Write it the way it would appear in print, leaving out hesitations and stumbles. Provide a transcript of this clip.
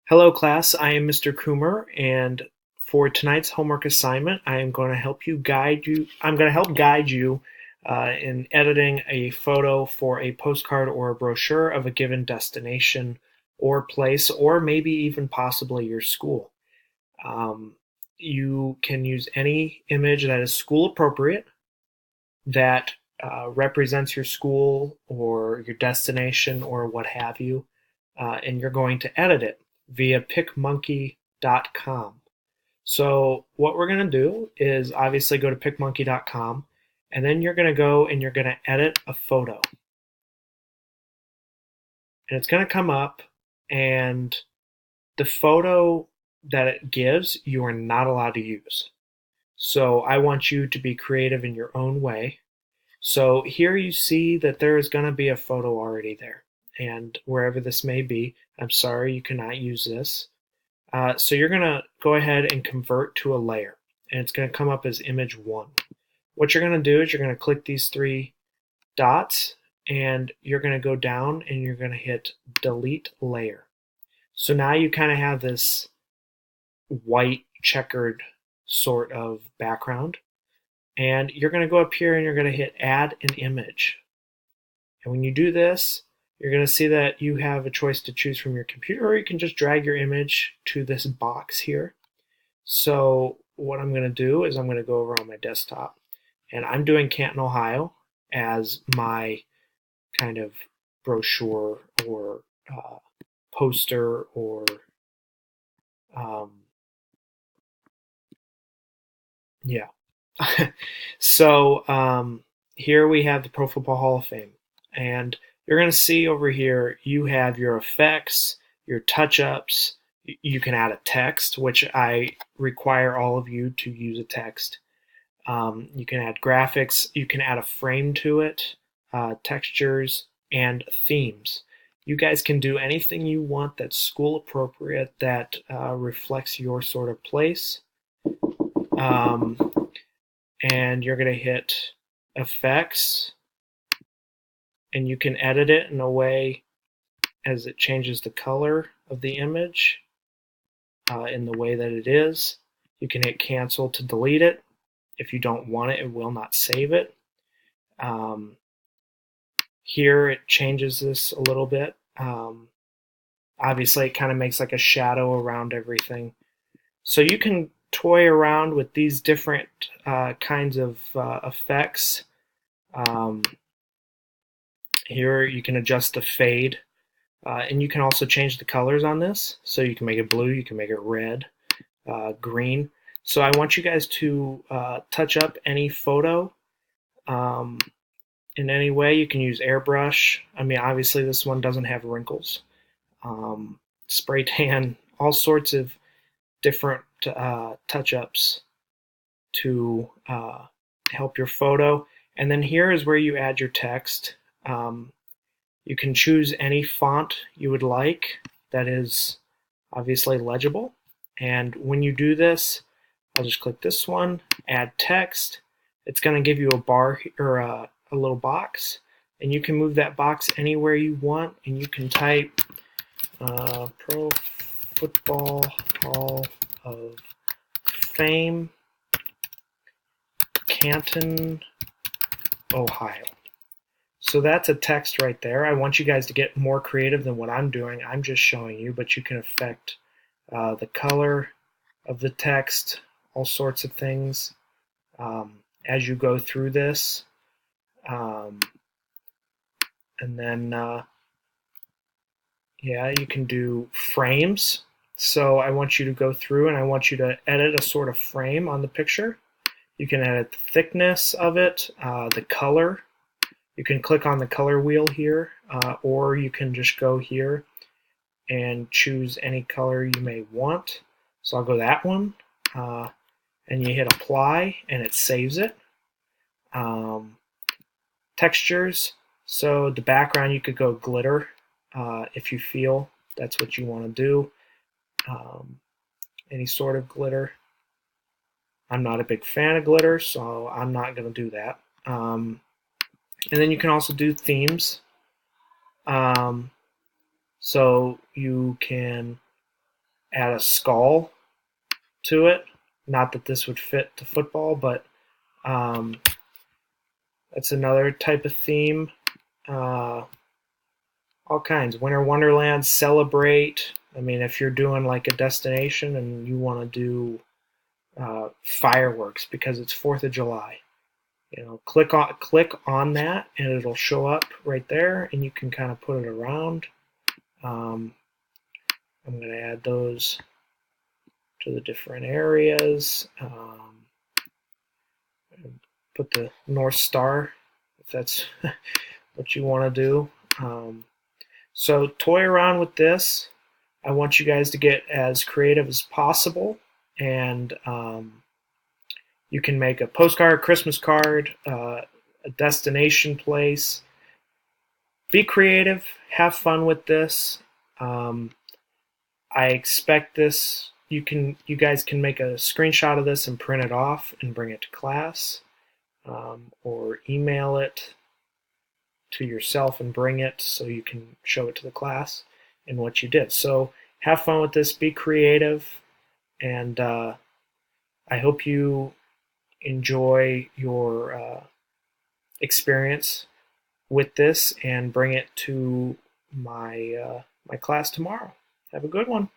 Hello class, I am Mr. Coomer, and for tonight's homework assignment, I am going to help guide you in editing a photo for a postcard or a brochure of a given destination or place, or maybe even possibly your school. Um, you can use any image that is school appropriate that represents your school or your destination or what have you, and you're going to edit it via picmonkey.com. So what we're going to do is obviously go to picmonkey.com, and then you're going to go and you're going to edit a photo. And it's going to come up, and the photo that it gives, you are not allowed to use. So I want you to be creative in your own way. So here you see that there is going to be a photo already there. And wherever this may be, I'm sorry, you cannot use this. So you're going to go ahead and convert to a layer. And it's going to come up as image 1. What you're going to do is you're going to click these 3 dots, and you're going to go down and you're going to hit delete layer. So now you kind of have this white checkered sort of background. And you're going to go up here and you're going to hit add an image. And when you do this, you're going to see that you have a choice to choose from your computer, or you can just drag your image to this box here. So what I'm going to do is I'm going to go over on my desktop, and I'm doing Canton, Ohio as my kind of brochure or poster or yeah. So here we have the Pro Football Hall of Fame, and you're going to see over here you have your effects, your touch-ups. You can add a text, which I require all of you to use a text. You can add graphics. You can add a frame to it, textures, and themes. You guys can do anything you want that's school appropriate, that reflects your sort of place. And you're going to hit effects, and you can edit it in a way as it changes the color of the image in the way that it is. You can hit cancel to delete it. If you don't want it, it will not save it. Here it changes this a little bit. Obviously it kind of makes like a shadow around everything. So you can toy around with these different kinds of effects. Here you can adjust the fade, and you can also change the colors on this. So you can make it blue, you can make it red, green. So I want you guys to touch up any photo in any way. You can use airbrush. I mean, obviously this one doesn't have wrinkles. Spray tan, all sorts of different touch-ups to help your photo. And then here is where you add your text. You can choose any font you would like that is obviously legible. And when you do this, I'll just click this one, add text. It's going to give you a bar or a little box, and you can move that box anywhere you want, and you can type Pro Football Hall of Fame, Canton, Ohio. So that's a text right there. I want you guys to get more creative than what I'm doing. I'm just showing you, but you can affect the color of the text, all sorts of things as you go through this. And then, yeah, you can do frames. So I want you to go through and I want you to edit a sort of frame on the picture. You can edit the thickness of it, the color. You can click on the color wheel here, or you can just go here and choose any color you may want. So I'll go that one, and you hit apply, and it saves it. Textures, so the background you could go glitter if you feel that's what you want to do. Any sort of glitter. I'm not a big fan of glitter, so I'm not going to do that. And then you can also do themes. So you can add a skull to it. Not that this would fit to football, but that's another type of theme. All kinds. Winter Wonderland, celebrate. I mean, if you're doing like a destination and you want to do fireworks because it's 4th of July, click on that and it'll show up right there, and you can kind of put it around. I'm going to add those to the different areas. Put the North Star if that's what you want to do. So toy around with this. I want you guys to get as creative as possible, and you can make a postcard, Christmas card, a destination place. Be creative, have fun with this. I expect this. You guys can make a screenshot of this and print it off and bring it to class, or email it to yourself and bring it so you can show it to the class and what you did. So have fun with this, be creative, and I hope you enjoy your experience with this and bring it to my my class tomorrow. Have a good one.